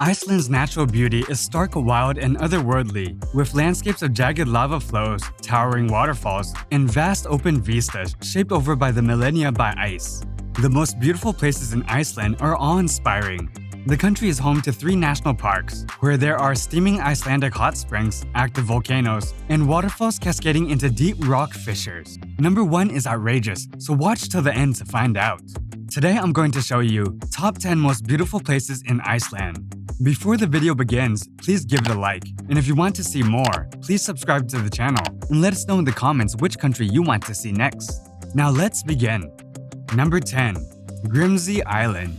Iceland's natural beauty is stark, wild, and otherworldly, with landscapes of jagged lava flows, towering waterfalls, and vast open vistas shaped over by the millennia by ice. The most beautiful places in Iceland are awe-inspiring. The country is home to 3 national parks, where there are steaming Icelandic hot springs, active volcanoes, and waterfalls cascading into deep rock fissures. Number 1 is outrageous, so watch till the end to find out. Today I'm going to show you top 10 most beautiful places in Iceland. Before the video begins, please give it a like, and if you want to see more, please subscribe to the channel and let us know in the comments which country you want to see next. Now let's begin. Number 10. Grimsey Island.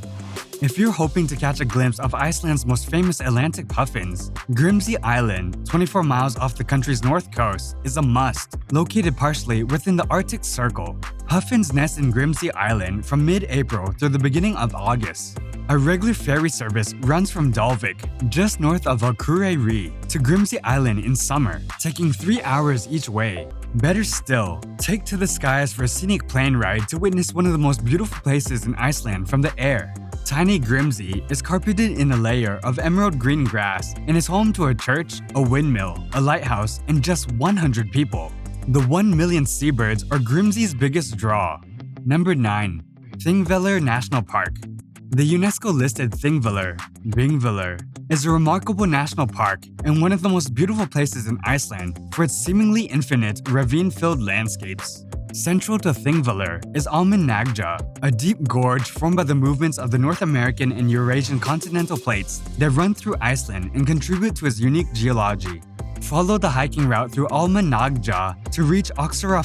If you're hoping to catch a glimpse of Iceland's most famous Atlantic puffins, Grimsey Island, 24 miles off the country's north coast, is a must, located partially within the Arctic Circle. Puffins nest in Grimsey Island from mid-April through the beginning of August. A regular ferry service runs from Dalvik, just north of Akureyri, to Grimsey Island in summer, taking 3 hours each way. Better still, take to the skies for a scenic plane ride to witness one of the most beautiful places in Iceland from the air. Tiny Grimsey is carpeted in a layer of emerald green grass and is home to a church, a windmill, a lighthouse, and just 100 people. The 1 million seabirds are Grimsey's biggest draw. Number 9. Thingvellir National Park. The UNESCO-listed Thingvellir is a remarkable national park and one of the most beautiful places in Iceland for its seemingly infinite ravine-filled landscapes. Central to Thingvellir is Almannagjá, a deep gorge formed by the movements of the North American and Eurasian continental plates that run through Iceland and contribute to its unique geology. Follow the hiking route through Almannagjá to reach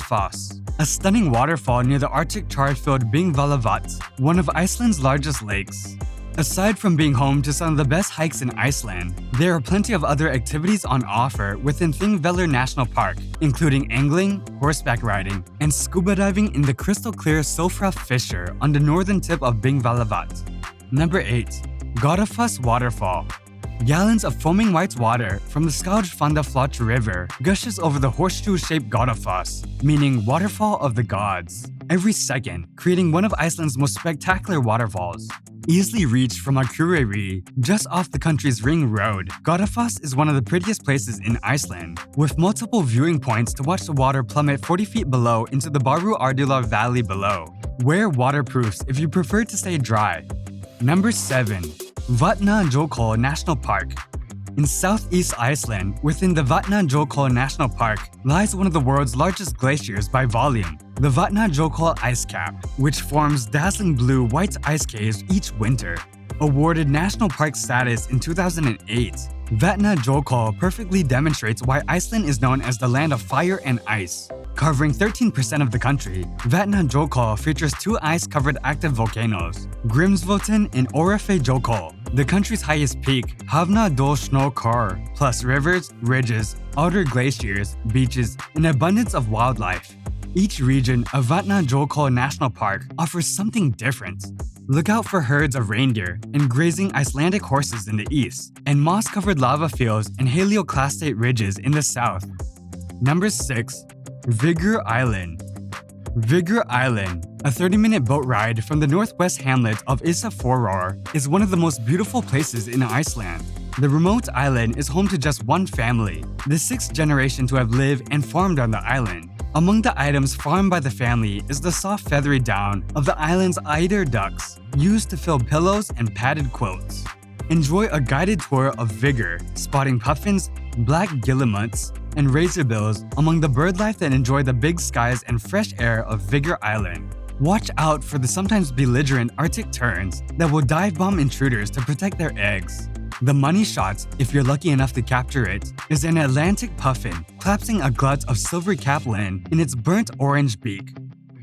Foss, a stunning waterfall near the Arctic char-filled Thingvellir, one of Iceland's largest lakes. Aside from being home to some of the best hikes in Iceland, there are plenty of other activities on offer within Thingvellir National Park, including angling, horseback riding, and scuba diving in the crystal-clear Sofra fissure on the northern tip of Thingvellir. Number 8. Godafoss Waterfall. Gallons of foaming white water from the Skálfandafljót River gushes over the horseshoe-shaped Godafoss, meaning waterfall of the gods, every second, creating one of Iceland's most spectacular waterfalls. Easily reached from Akureyri, just off the country's ring road, Godafoss is one of the prettiest places in Iceland, with multiple viewing points to watch the water plummet 40 feet below into the Baru Ardula Valley below. Wear waterproofs if you prefer to stay dry. Number 7. Vatnajökull National Park. In southeast Iceland, within the Vatnajökull National Park, lies one of the world's largest glaciers by volume, the Vatnajökull Ice Cap, which forms dazzling blue-white ice caves each winter. Awarded national park status in 2008, Vatnajökull perfectly demonstrates why Iceland is known as the land of fire and ice. Covering 13% of the country, Vatnajökull features 2 ice-covered active volcanoes, Grímsvötn and Órafjarðarjökull, the country's highest peak, Hafnardalshnjúkur, plus rivers, ridges, outer glaciers, beaches, and abundance of wildlife. Each region of Vatnajökull National Park offers something different. Look out for herds of reindeer and grazing Icelandic horses in the east, and moss-covered lava fields and helioclastate ridges in the south. Number 6. Vigur Island. Vigur Island, a 30-minute boat ride from the northwest hamlet of Eyjafjordur, is one of the most beautiful places in Iceland. The remote island is home to just one family, the 6th generation to have lived and farmed on the island. Among the items farmed by the family is the soft feathery down of the island's eider ducks, used to fill pillows and padded quilts. Enjoy a guided tour of Vigur, spotting puffins, black guillemots, and razorbills among the birdlife that enjoy the big skies and fresh air of Vigur Island. Watch out for the sometimes belligerent Arctic terns that will dive bomb intruders to protect their eggs. The money shot, if you're lucky enough to capture it, is an Atlantic puffin collapsing a glut of silvery capelin in its burnt orange beak.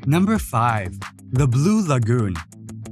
Number 5. The Blue Lagoon.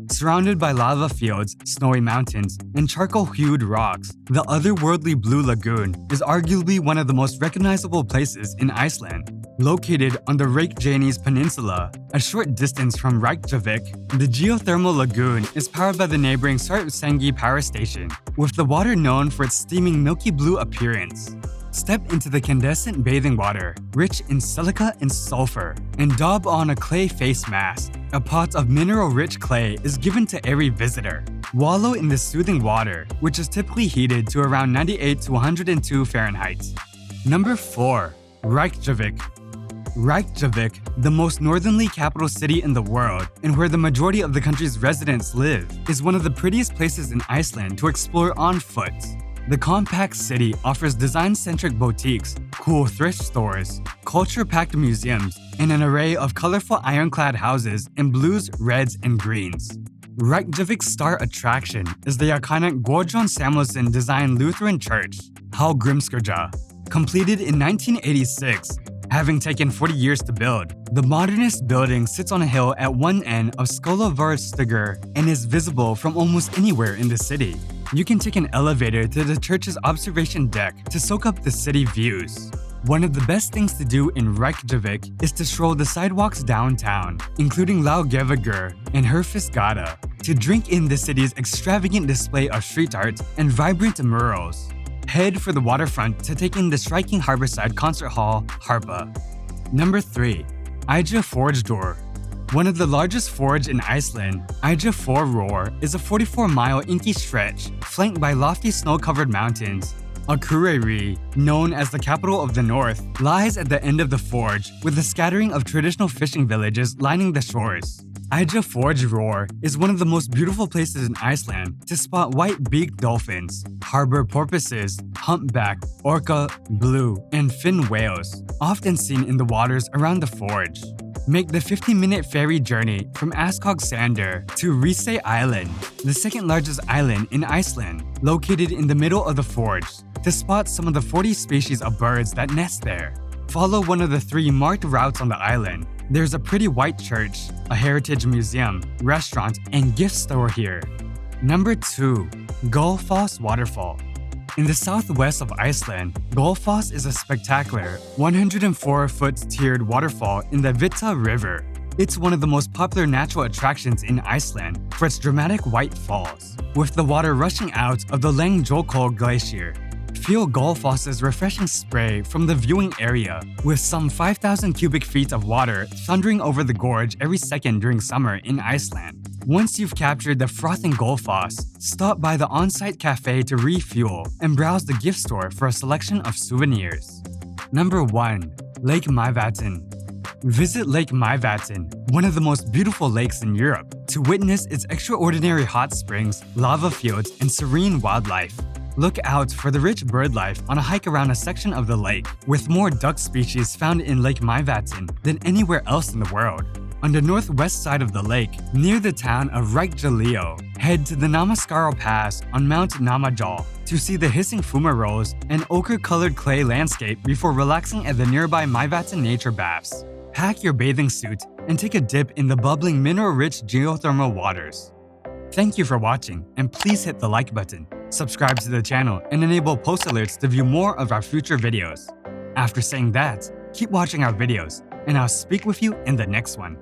Surrounded by lava fields, snowy mountains, and charcoal-hued rocks, the otherworldly Blue Lagoon is arguably one of the most recognizable places in Iceland. Located on the Reykjanes Peninsula, a short distance from Reykjavik, the geothermal lagoon is powered by the neighboring Svartsengi power station, with the water known for its steaming milky blue appearance. Step into the incandescent bathing water, rich in silica and sulfur, and daub on a clay face mask. A pot of mineral-rich clay is given to every visitor. Wallow in the soothing water, which is typically heated to around 98 to 102 Fahrenheit. Number 4. Reykjavik. Reykjavik, the most northerly capital city in the world and where the majority of the country's residents live, is one of the prettiest places in Iceland to explore on foot. The compact city offers design-centric boutiques, cool thrift stores, culture-packed museums, and an array of colorful ironclad houses in blues, reds, and greens. Reykjavik's star attraction is the iconic Guðjón Samúelsson-designed Lutheran church, Hallgrimskirkja. Completed in 1986, having taken 40 years to build, the modernist building sits on a hill at one end of Skólavörðustígur and is visible from almost anywhere in the city. You can take an elevator to the church's observation deck to soak up the city views. One of the best things to do in Reykjavik is to stroll the sidewalks downtown, including Laugavegur and Hurfisgata, to drink in the city's extravagant display of street art and vibrant murals. Head for the waterfront to take in the striking harborside concert hall, Harpa. Number 3. Eyjafjordur. One of the largest fjords in Iceland, Eyjafjordur is a 44-mile inky stretch flanked by lofty snow-covered mountains. Akureyri, known as the capital of the north, lies at the end of the fjord with a scattering of traditional fishing villages lining the shores. Eyjafjordur is one of the most beautiful places in Iceland to spot white-beaked dolphins, harbor porpoises, humpback, orca, blue, and fin whales, often seen in the waters around the fjord. Make the 15-minute ferry journey from Askogsandur to Grimsey Island, the second largest island in Iceland, located in the middle of the fjord, to spot some of the 40 species of birds that nest there. Follow one of the 3 marked routes on the island. There's a pretty white church, a heritage museum, restaurant, and gift store here. Number 2. Gullfoss Waterfall. In the southwest of Iceland, Gullfoss is a spectacular 104-foot tiered waterfall in the Vita River. It's one of the most popular natural attractions in Iceland for its dramatic white falls, with the water rushing out of the Langjökull glacier. Feel Gullfoss's refreshing spray from the viewing area, with some 5,000 cubic feet of water thundering over the gorge every second during summer in Iceland. Once you've captured the frothing Gullfoss, stop by the on-site cafe to refuel and browse the gift store for a selection of souvenirs. Number 1. Lake Myvatn. Visit Lake Myvatn, one of the most beautiful lakes in Europe, to witness its extraordinary hot springs, lava fields, and serene wildlife. Look out for the rich bird life on a hike around a section of the lake, with more duck species found in Lake Myvatn than anywhere else in the world. On the northwest side of the lake, near the town of Reykjavik, head to the Namaskara Pass on Mount Namajal to see the hissing fumaroles and ochre-colored clay landscape before relaxing at the nearby Myvatn nature baths. Pack your bathing suit and take a dip in the bubbling mineral-rich geothermal waters. Thank you for watching, and please hit the like button, subscribe to the channel, and enable post alerts to view more of our future videos. After saying that, keep watching our videos, and I'll speak with you in the next one.